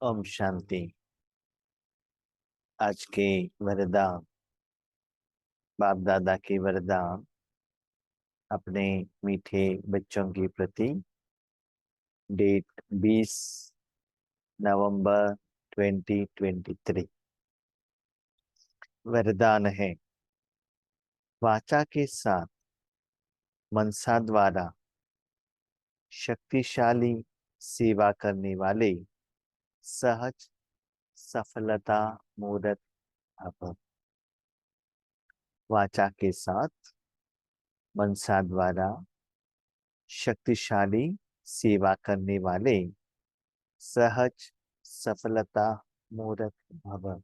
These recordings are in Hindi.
ओम शांति। आज के वरदान, बाप दादा के वरदान अपने मीठे बच्चों के प्रति। डेट 20 नवंबर 2023। वरदान है, वाचा के साथ मनसा द्वारा शक्तिशाली सेवा करने वाले सहज सफलता मूर्त भव। वाचा के साथ मनसा द्वारा शक्तिशाली सेवा करने वाले सहज सफलता मूर्त भव।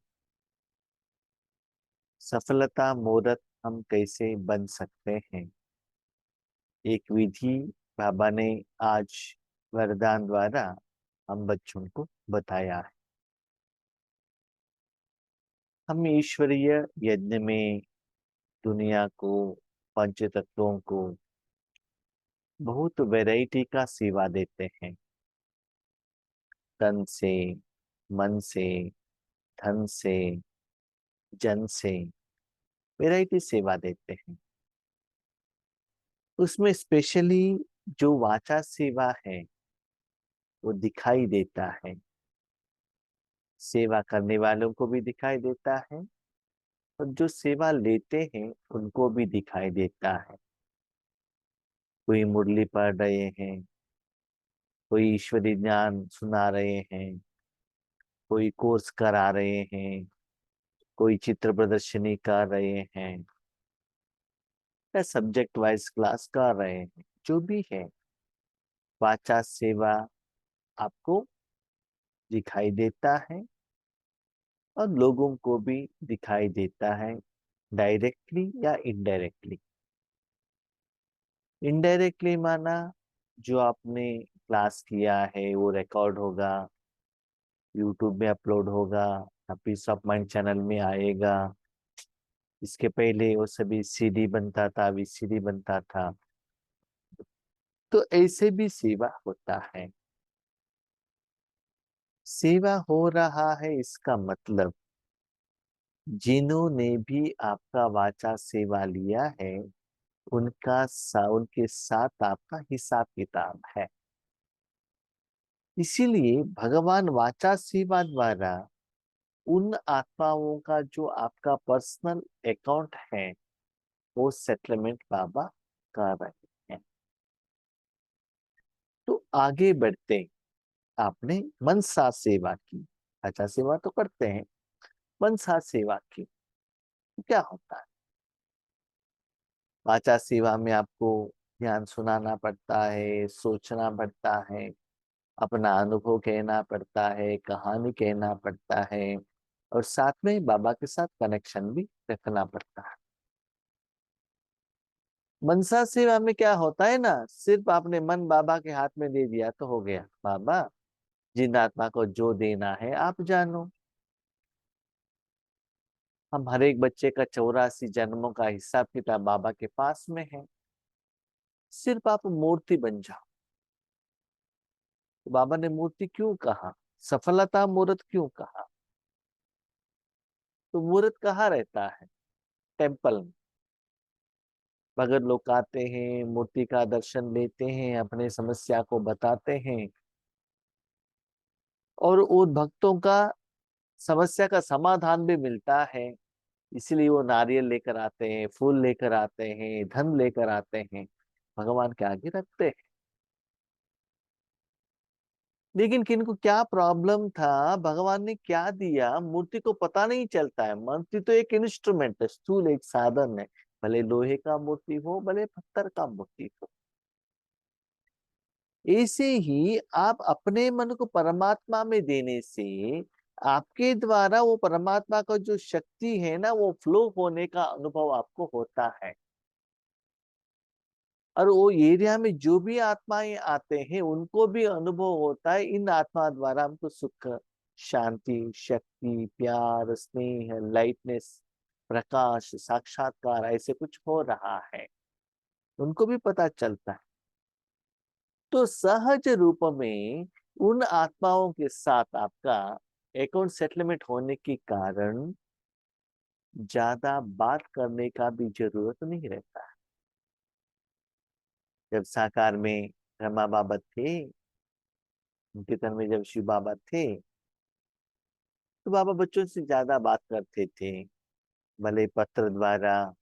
सफलता मूर्त हम कैसे बन सकते हैं, एक विधि बाबा ने आज वरदान द्वारा हम बच्चों को बताया है। हम ईश्वरीय यज्ञ में दुनिया को, पंच तत्वों को बहुत वैरायटी का सेवा देते हैं। तन से, मन से, धन से, जन से वैरायटी सेवा देते हैं। उसमें स्पेशली जो वाचा सेवा है वो दिखाई देता है, सेवा करने वालों को भी दिखाई देता है और जो सेवा लेते हैं उनको भी दिखाई देता है। कोई मुरली पढ़ रहे हैं, कोई ईश्वरी ज्ञान सुना रहे हैं, कोई कोर्स करा रहे हैं, कोई चित्र प्रदर्शनी कर रहे हैं या सब्जेक्ट वाइज क्लास कर रहे हैं, जो भी है वाचा सेवा आपको दिखाई देता है और लोगों को भी दिखाई देता है, डायरेक्टली या इनडायरेक्टली। इनडायरेक्टली माना जो आपने क्लास किया है वो रिकॉर्ड होगा, यूट्यूब में अपलोड होगा, पीस ऑफ माइंड चैनल में आएगा। इसके पहले वो सभी सीडी बनता था, वीसीडी बनता था। तो ऐसे भी सेवा होता है। सेवा हो रहा है इसका मतलब जिन्होंने भी आपका वाचा सेवा लिया है उनके साथ आपका हिसाब किताब है। इसीलिए भगवान वाचा सेवा द्वारा उन आत्माओं का जो आपका पर्सनल अकाउंट है वो सेटलमेंट बाबा कर रहे हैं। तो आगे बढ़ते, आपने मनसा सेवा की, अच्छा सेवा तो करते हैं, मनसा सेवा की, तो क्या होता है? वाचा सेवा में आपको ज्ञान सुनाना पड़ता है, सोचना पड़ता है, अपना अनुभव कहना पड़ता है, कहानी कहना पड़ता है और साथ में बाबा के साथ कनेक्शन भी रखना पड़ता है। मनसा सेवा में क्या होता है ना, सिर्फ आपने मन बाबा के हाथ में दे दिया तो हो गया। बाबा जिन आत्मा को जो देना है आप जानो। हम हर एक बच्चे का 84 जन्मों का हिसाब किताब बाबा के पास में है। सिर्फ आप मूर्ति बन जाओ। तो बाबा ने मूर्ति क्यों कहा, सफलता मूर्त क्यों कहा? तो मूर्त कहाँ रहता है? टेम्पल में। भगत लोग आते हैं, मूर्ति का दर्शन लेते हैं, अपने समस्या को बताते हैं और उन भक्तों का समस्या का समाधान भी मिलता है। इसलिए वो नारियल लेकर आते हैं, फूल लेकर आते हैं, धन लेकर आते हैं, भगवान के आगे रखते हैं। लेकिन किनको क्या प्रॉब्लम था, भगवान ने क्या दिया मूर्ति को पता नहीं चलता है। मूर्ति तो एक इंस्ट्रूमेंट है, स्थूल एक साधन है, भले लोहे का मूर्ति हो भले पत्थर का मूर्ति हो। ऐसे ही आप अपने मन को परमात्मा में देने से आपके द्वारा वो परमात्मा का जो शक्ति है ना वो फ्लो होने का अनुभव आपको होता है। और वो एरिया में जो भी आत्माएं आते हैं उनको भी अनुभव होता है, इन आत्मा द्वारा हमको सुख, शांति, शक्ति, प्यार, स्नेह, लाइटनेस, प्रकाश, साक्षात्कार ऐसे कुछ हो रहा है, उनको भी पता चलता है। तो सहज रूप में उन आत्माओं के साथ आपका अकाउंट सेटलमेंट होने के कारण ज्यादा बात करने का भी जरूरत नहीं रहता है। जब साकार में ब्रह्मा बाबा थे, कीर्तन में जब शिव बाबा थे, तो बाबा बच्चों से ज्यादा बात करते थे, भले पत्र द्वारा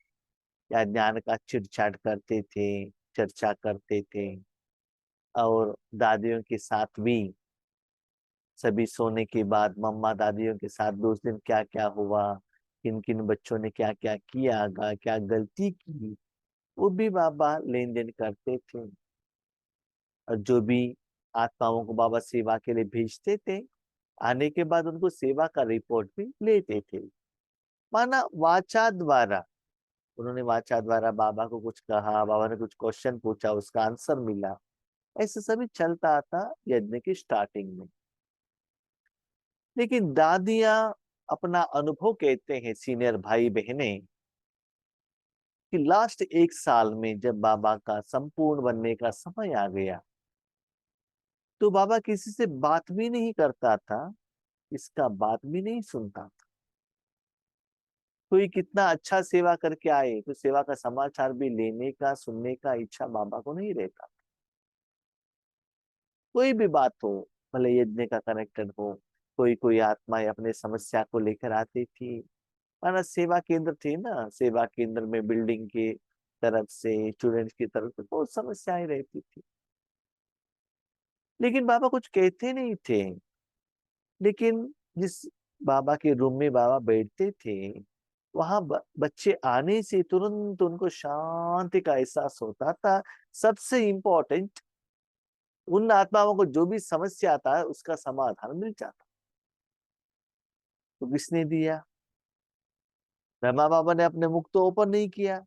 या ज्ञान का चिट करते थे, चर्चा करते थे। और दादियों के साथ भी सभी सोने के बाद मम्मा दादियों के साथ भी उस दिन क्या क्या हुआ, किन किन बच्चों ने क्या क्या किया, क्या गलती की, वो भी बाबा लेन देन करते थे। और जो भी आत्माओं को बाबा सेवा के लिए भेजते थे, आने के बाद उनको सेवा का रिपोर्ट भी लेते थे। माना वाचा द्वारा, उन्होंने वाचा द्वारा बाबा को कुछ कहा, बाबा ने कुछ क्वेश्चन पूछा, उसका आंसर मिला। ऐसे सभी चलता था यज्ञ की स्टार्टिंग में। लेकिन दादियां अपना अनुभव कहते हैं, सीनियर भाई बहने, कि लास्ट 1 साल में जब बाबा का संपूर्ण बनने का समय आ गया, तो बाबा किसी से बात भी नहीं करता था, इसका बात भी नहीं सुनता था। कोई कितना अच्छा सेवा करके आए तो सेवा का समाचार भी लेने का सुनने का इच्छा बाबा को नहीं रहता। कोई भी बात हो, भले यज्ञ का कनेक्टेड हो, कोई कोई आत्माएं अपने समस्या को लेकर आती थी। माना सेवा केंद्र थे ना, सेवा केंद्र में बिल्डिंग की तरफ से, स्टूडेंट्स की तरफ से बहुत समस्याएं रहती थी, लेकिन बाबा कुछ कहते नहीं थे। लेकिन जिस बाबा के रूम में बाबा बैठते थे, वहां बच्चे आने से तुरंत उनको शांति का एहसास होता था। सबसे इम्पोर्टेंट, उन आत्माओं को जो भी समस्या आता है उसका समाधान मिल जाता। तो किसने दिया? ब्रह्मा बाबा ने अपने मुख तो ओपन नहीं किया,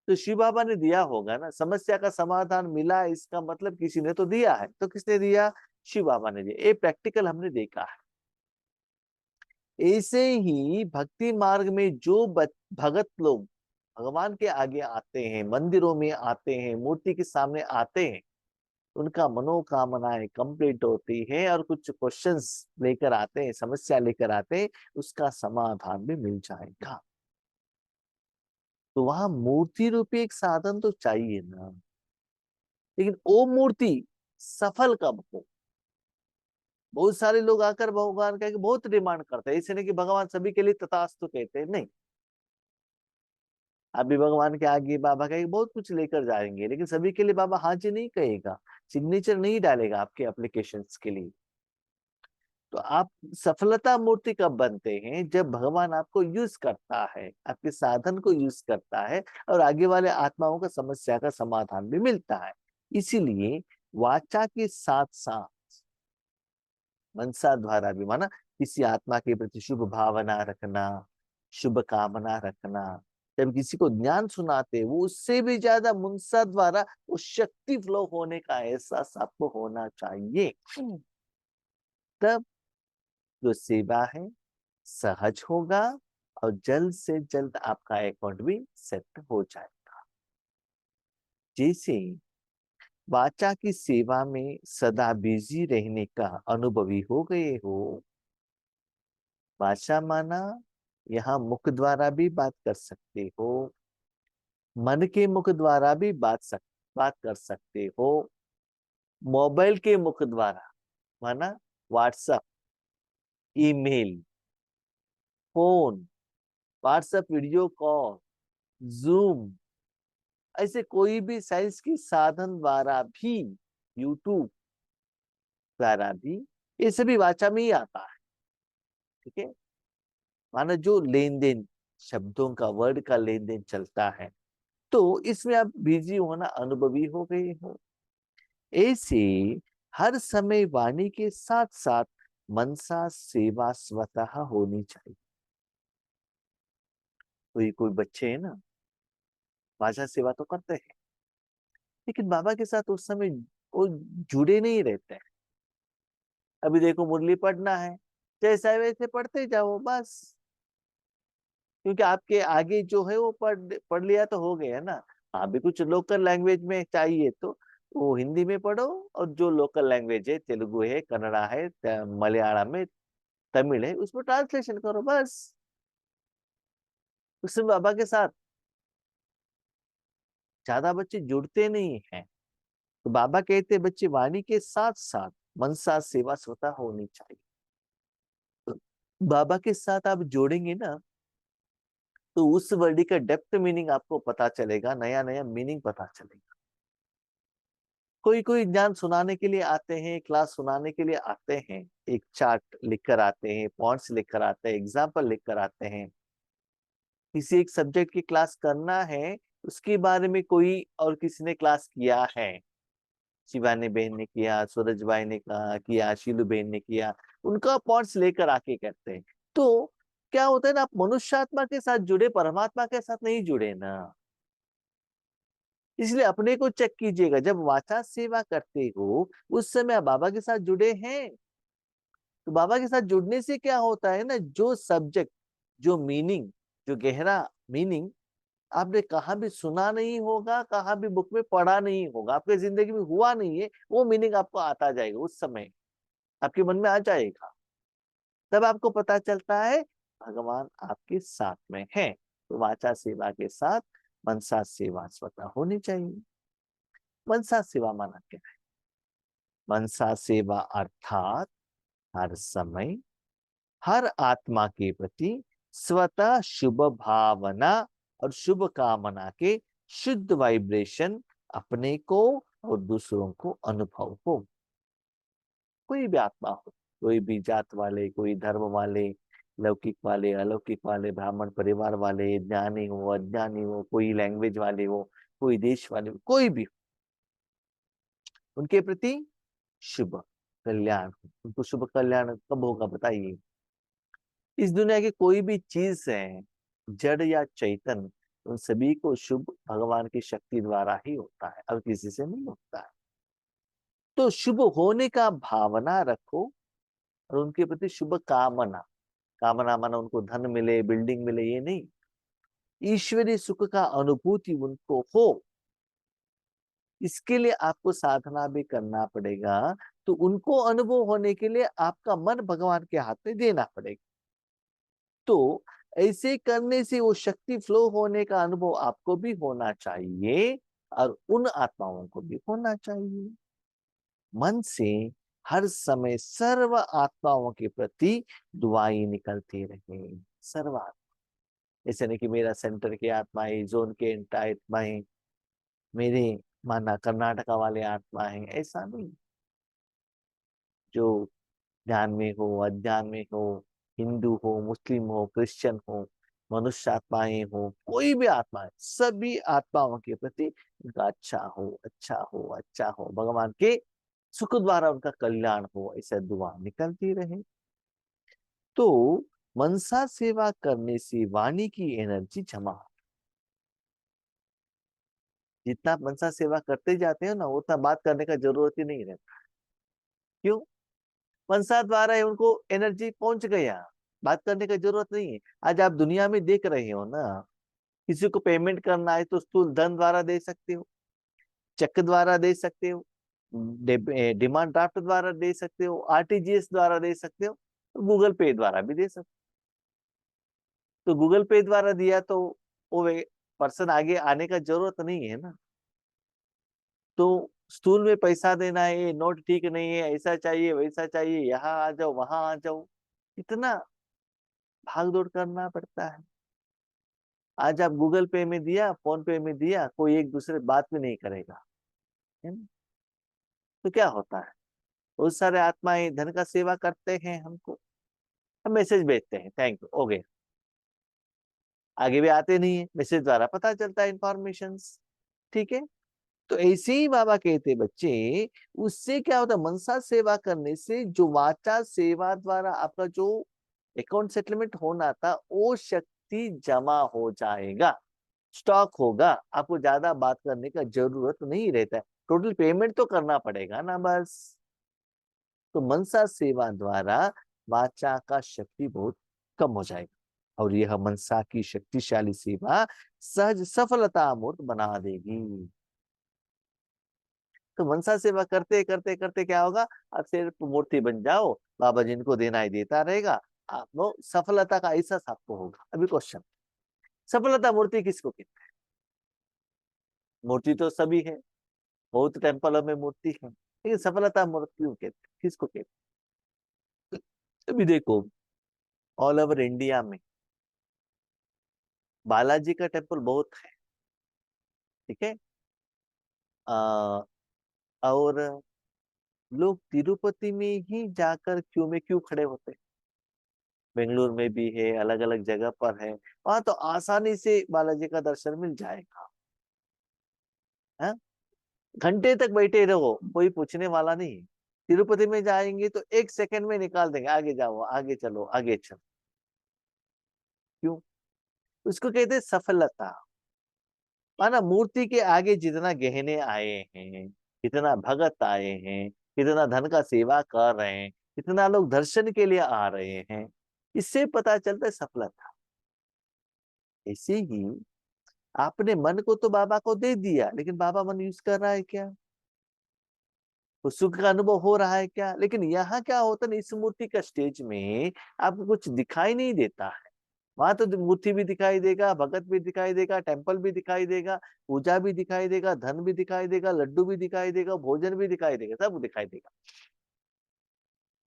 तो शिव बाबा ने दिया होगा ना। समस्या का समाधान मिला, इसका मतलब किसी ने तो दिया है। तो किसने दिया? शिव बाबा ने दिया। ये प्रैक्टिकल हमने देखा है। ऐसे ही भक्ति मार्ग में जो भगत लोग भगवान के आगे आते हैं, मंदिरों में आते हैं, मूर्ति के सामने आते हैं, उनका मनोकामनाएं कंप्लीट होती है और कुछ क्वेश्चंस लेकर आते हैं, समस्या लेकर आते हैं, उसका समाधान भी मिल जाएगा। तो वहां मूर्ति रूपी एक साधन तो चाहिए ना। लेकिन वो मूर्ति सफल कब हो? बहुत सारे लोग आकर भगवान का बहुत डिमांड करते हैं। ऐसे नहीं कि भगवान सभी के लिए तथास्तु कहते हैं, नहीं। अभी भगवान के आगे बाबा का बहुत कुछ लेकर जाएंगे, लेकिन सभी के लिए बाबा हाँ जी नहीं कहेगा, सिग्नेचर नहीं डालेगा आपके एप्लीकेशंस के लिए। तो आप सफलता मूर्ति कब बनते हैं? जब भगवान आपको यूज करता है, आपके साधन को यूज करता है, और आगे वाले आत्माओं का समस्या का समाधान भी मिलता है। इसीलिए वाचा के साथ साथ मनसा द्वारा भी, माना किसी आत्मा के प्रति शुभ भावना रखना, शुभ कामना रखना। जब किसी को ज्ञान सुनाते, वो उससे भी ज्यादा मनसा द्वारा वो शक्ति फ्लो होने का एहसास आपको होना चाहिए। तब जो सेवा है सहज होगा, और जल्द से जल्द आपका अकाउंट भी सेट हो जाएगा। जैसे वाचा की सेवा में सदा बिजी रहने का अनुभवी हो गए हो। भाषा माना यहाँ मुख द्वारा भी बात कर सकते हो, मन के मुख द्वारा भी बात कर सकते हो, मोबाइल के मुख द्वारा, माना WhatsApp, email, phone, WhatsApp video call, zoom, ऐसे कोई भी साइंस की साधन द्वारा भी, यूट्यूब द्वारा भी, ये सभी वाचा में ही आता है। ठीक है। माना जो लेन देन, शब्दों का, वर्ड का लेन देन चलता है, तो इसमें आप बिजी होना अनुभवी हो गए हो। ऐसे हर समय वाणी के साथ साथ मनसा सेवा स्वतः होनी चाहिए। कोई कोई बच्चे है ना, भाषा सेवा तो करते हैं, लेकिन बाबा के साथ उस समय वो जुड़े नहीं रहते हैं। अभी देखो मुरली पढ़ना है, जैसा है वैसे पढ़ते जाओ बस, क्योंकि आपके आगे जो है वो पढ़ पढ़ लिया तो हो गया ना। हाँ, भी कुछ लोकल लैंग्वेज में चाहिए तो वो हिंदी में पढ़ो, और जो लोकल लैंग्वेज है, तेलुगु है, कन्नड़ा है, मलयालम है, तमिल है, उसमें ट्रांसलेशन करो बस। उसमें बाबा के साथ ज्यादा बच्चे जुड़ते नहीं हैं। तो बाबा कहते हैं बच्चे वाणी के साथ साथ मनसा सेवा स्वतः होनी चाहिए। तो बाबा के साथ आप जोड़ेंगे ना, तो उस वर्ड का डेप्थ मीनिंग आपको पता चलेगा, नया नया मीनिंग पता चलेगा। कोई कोई ज्ञान सुनाने के लिए आते हैं, क्लास सुनाने के लिए आते हैं, एक चार्ट लिख कर आते हैं, पॉइंट्स लिख कर आते हैं, एग्जाम्पल लिख कर आते हैं। किसी एक सब्जेक्ट की क्लास करना है, उसके बारे में कोई और किसी ने क्लास किया है, शिवानी बहन ने किया, सूरज भाई ने कहा किया, शीलू बहन ने किया, उनका पॉइंट्स लेकर आके करते हैं। तो क्या होता है ना, आप मनुष्यात्मा के साथ जुड़े, परमात्मा के साथ नहीं जुड़े ना। इसलिए अपने को चेक कीजिएगा, जब वाचा सेवा करते हो उस समय आप बाबा के साथ जुड़े हैं। तो बाबा के साथ जुड़ने से क्या होता है ना, जो सब्जेक्ट, जो मीनिंग, जो गहरा मीनिंग आपने कहाँ भी सुना नहीं होगा, कहाँ भी बुक में पढ़ा नहीं होगा, आपके जिंदगी में हुआ नहीं है, वो मीनिंग आपको आता जाएगा, उस समय आपके मन में आ जाएगा। तब आपको पता चलता है भगवान आपके साथ में है। तो वाचा सेवा के साथ मनसा सेवा स्वतः होनी चाहिए। मनसा सेवा माना क्या है? मनसा सेवा अर्थात हर समय, हर आत्मा के प्रति स्वतः शुभ भावना और शुभ कामना के शुद्ध वाइब्रेशन अपने को और दूसरों को अनुभव हो। कोई भी आत्मा हो, कोई भी जात वाले, कोई धर्म वाले, लौकिक वाले, अलौकिक वाले, ब्राह्मण परिवार वाले, ज्ञानी हो, अज्ञानी हो, कोई लैंग्वेज वाले हो, कोई देश वाले हो, कोई भी हो, उनके प्रति शुभ कल्याण हो। उनको शुभ कल्याण कब होगा बताइए? इस दुनिया की कोई भी चीज है, जड़ या चैतन्य, उन सभी को शुभ भगवान की शक्ति द्वारा ही होता है, और किसी से नहीं होता है। तो शुभ होने का भावना रखो, और उनके प्रति शुभ कामना, कामना माना उनको धन मिले, बिल्डिंग मिले, ये नहीं, ईश्वरीय सुख का अनुभूति उनको हो। इसके लिए आपको साधना भी करना पड़ेगा। तो उनको अनुभव होने के लिए आपका मन भगवान के हाथ में देना पड़ेगा। तो ऐसे करने से वो शक्ति फ्लो होने का अनुभव आपको भी होना चाहिए, और उन आत्माओं को भी होना चाहिए। मन से हर समय सर्व आत्माओं के प्रति दुआएं निकलती रहे। सर्व आत्मा, ऐसे नहीं कि मेरा सेंटर के आत्माएं, जोन के आत्माएं, मेरे माना कर्नाटका वाले आत्मा है, ऐसा नहीं। जो ध्यान में हो, अज्ञान में हो, हिंदू हो, मुस्लिम हो, क्रिश्चियन हो, मनुष्य आत्माएं हो, कोई भी आत्मा है, सभी आत्माओं के प्रति उनका अच्छा हो, अच्छा हो, अच्छा हो, भगवान के सुख द्वारा उनका कल्याण हो, ऐसा दुआ निकलती रहे। तो मनसा सेवा करने से वाणी की एनर्जी जमा, जितना आप मनसा सेवा करते जाते हो ना, उतना बात करने का जरूरत ही नहीं रहता। क्यों? मनसा द्वारा ही उनको एनर्जी पहुंच गया, बात करने की जरूरत नहीं है। आज आप दुनिया में देख रहे हो ना, किसी को पेमेंट करना है तो स्थूल धन द्वारा दे सकते हो, चेक द्वारा दे सकते हो, डिमांड ड्राफ्ट द्वारा दे सकते हो, आरटीजीएस द्वारा दे सकते हो, गूगल पे द्वारा भी दे सकते हो। तो गूगल पे द्वारा दिया तो वो पर्सन आगे आने का जरूरत नहीं है ना। तो स्थूल में पैसा देना है, ये नोट ठीक नहीं है, ऐसा चाहिए, वैसा चाहिए, यहाँ आ जाओ, वहां आ जाओ, इतना भाग दौड़ करना पड़ता है। आज आप गूगल पे में दिया, फोन पे में दिया, कोई एक दूसरे बात भी नहीं करेगा, है ना? तो क्या होता है, बहुत सारे आत्माएं धन का सेवा करते हैं हमको, हम मैसेज भेजते हैं, थैंक यू, हो गया, आगे भी आते नहीं है, मैसेज द्वारा पता चलता है इंफॉर्मेशन। ठीक है। तो ऐसे ही बाबा कहते बच्चे, उससे क्या होता है, मनसा सेवा करने से जो वाचा सेवा द्वारा आपका जो अकाउंट सेटलमेंट होना था, वो शक्ति जमा हो जाएगा, स्टॉक होगा, आपको ज्यादा बात करने का जरूरत नहीं रहता है। टोटल पेमेंट तो करना पड़ेगा ना बस। तो मनसा सेवा द्वारा वाचा का शक्ति बहुत कम हो जाएगा, और यह मनसा की शक्तिशाली सेवा सहज सफलता अमूर्त बना देगी। तो मनसा सेवा करते करते करते क्या होगा, अब सिर्फ मूर्ति बन जाओ, बाबा जिनको देना ही देता रहेगा, आप वो सफलता का एहसास आपको होगा। अभी क्वेश्चन, सफलता मूर्ति किसको कहते हैं? मूर्ति तो सभी है, बहुत टेम्पलों में मूर्ति है, लेकिन सफलता मूर्ति क्यों कहते हैं, किसको कहते हैं? अभी देखो, ऑल ओवर इंडिया में बालाजी का टेम्पल बहुत है, ठीक है। आ, और लोग तिरुपति में ही जाकर क्यू में क्यों खड़े होते हैं? बेंगलुरु में भी है, अलग अलग जगह पर है, वहां तो आसानी से बालाजी का दर्शन मिल जाएगा। है, घंटे तक बैठे रहो, कोई पूछने वाला नहीं। तिरुपति में जाएंगे तो 1 सेकंड में निकाल देंगे, आगे जाओ, आगे चलो, आगे चलो। क्यों? उसको कहते हैं सफलता। माना मूर्ति के आगे जितना गहने आए हैं, कितना भगत आए हैं, कितना धन का सेवा कर रहे हैं, कितना लोग दर्शन के लिए आ रहे हैं, इससे पता चलता है सफलता। ऐसे ही आपने मन को तो बाबा को दे दिया, लेकिन बाबा मन यूज कर रहा है क्या? वो सुख का अनुभव हो रहा है क्या? लेकिन यहाँ क्या होता है ना, इस मूर्ति का स्टेज में आपको कुछ दिखाई नहीं देता है। वहां तो मूर्ति भी दिखाई देगा, भगत भी दिखाई देगा, टेम्पल भी दिखाई देगा, पूजा भी दिखाई देगा, धन भी दिखाई देगा, लड्डू भी दिखाई देगा, भोजन भी दिखाई देगा, सब दिखाई देगा।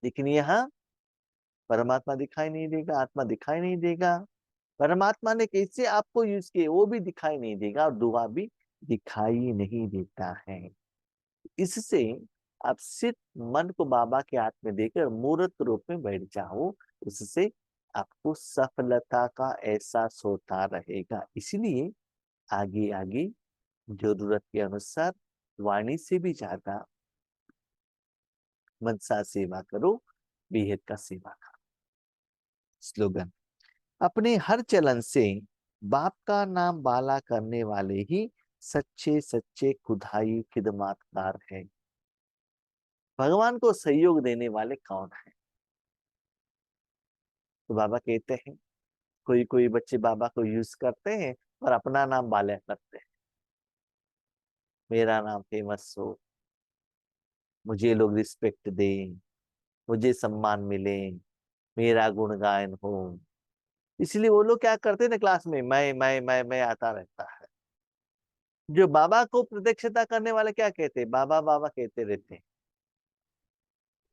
लेकिन यहाँ परमात्मा दिखाई नहीं देगा, आत्मा दिखाई नहीं देगा। परमात्मा ने कैसे आपको यूज किए वो भी दिखाई नहीं देगा, और दुआ भी दिखाई नहीं देता है। इससे आप सिर्फ मन को बाबा के हाथ में देकर मूर्त रूप में बैठ जाओ, उससे आपको सफलता का एहसास होता रहेगा। इसलिए आगे आगे जरूरत के अनुसार वाणी से भी ज्यादा मनसा सेवा करो, बेहद का सेवा करो। स्लोगन, अपने हर चलन से बाप का नाम बाला करने वाले ही सच्चे सच्चे खुदाई खिदमतगार है। भगवान को सहयोग देने वाले कौन है? तो बाबा कहते हैं, कोई कोई बच्चे बाबा को यूज करते हैं और अपना नाम बाला करते हैं। मेरा नाम फेमस हो, मुझे लोग रिस्पेक्ट दें, मुझे सम्मान मिले, मेरा गुणगान हो। इसलिए वो लोग क्या करते हैं ना, क्लास में मैं आता रहता है। जो बाबा को प्रत्यक्षता करने वाले क्या कहते हैं? बाबा बाबा कहते रहते हैं।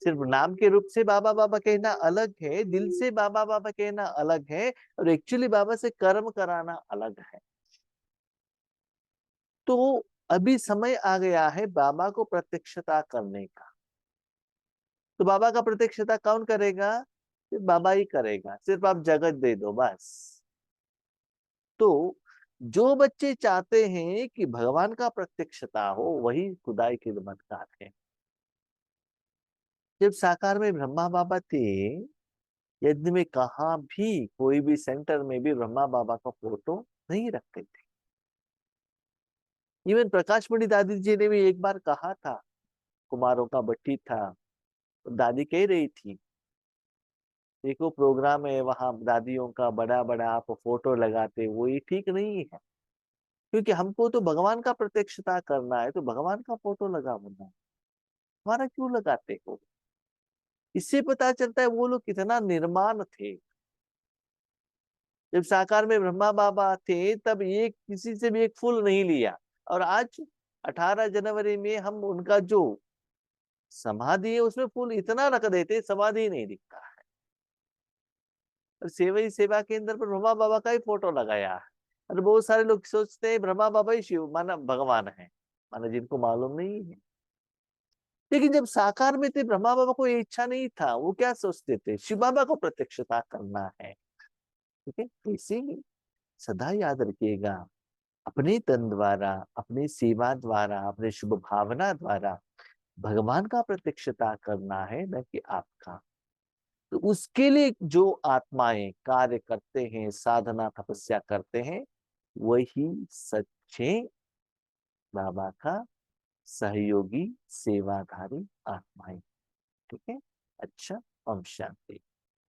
सिर्फ नाम के रूप से बाबा बाबा कहना अलग है, दिल से बाबा बाबा कहना अलग है, और एक्चुअली बाबा से कर्म कराना अलग है। तो अभी समय आ गया है बाबा को प्रत्यक्षता करने का। तो बाबा का प्रत्यक्षता कौन करेगा? सिर्फ बाबा ही करेगा, सिर्फ आप जगत दे दो बस। तो जो बच्चे चाहते हैं कि भगवान का प्रत्यक्षता हो, वही खुदाई की खिदमतगार है। जब साकार में ब्रह्मा बाबा थे, यज्ञ में कहा भी, कोई भी सेंटर में भी ब्रह्मा बाबा का फोटो नहीं रखते थे। इवन प्रकाश मणि दादी जी ने भी एक बार कहा था, कुमारों का भट्टी था, तो दादी कह रही थी, देखो प्रोग्राम है वहां दादियों का बड़ा बड़ा आप फोटो लगाते, वो ये ठीक नहीं है। क्योंकि हमको तो भगवान का प्रत्यक्षता करना है, तो भगवान का फोटो लगा मुन्ना, हमारा क्यों लगाते हो? इससे पता चलता है वो लोग कितना निर्माण थे। जब साकार में ब्रह्मा बाबा थे, तब ये किसी से भी एक फूल नहीं लिया। और आज 18 जनवरी में हम उनका जो समाधि है उसमें फूल इतना रख देते, समाधि ही नहीं दिखता है। और सेवा ही सेवा के अंदर पर ब्रह्मा बाबा का ही फोटो लगाया है। और बहुत सारे लोग सोचते हैं ब्रह्मा बाबा ही शिव माना भगवान है, माना जिनको मालूम नहीं है। लेकिन जब साकार में थे, ब्रह्मा बाबा को ये इच्छा नहीं था, वो क्या सोचते थे? शिव बाबा को प्रत्यक्षता करना है। ठीक है, इसे ही सदा याद रखिएगा, अपने तन द्वारा, अपनी सेवा द्वारा, अपने शुभ भावना द्वारा भगवान का प्रत्यक्षता करना है, न कि आपका। तो उसके लिए जो आत्माएं कार्य करते हैं, साधना तपस्या करते हैं, वही सच्चे बाबा का सहयोगी सेवाधारी आत्माएं। ठीक है, अच्छा, ओम शांति।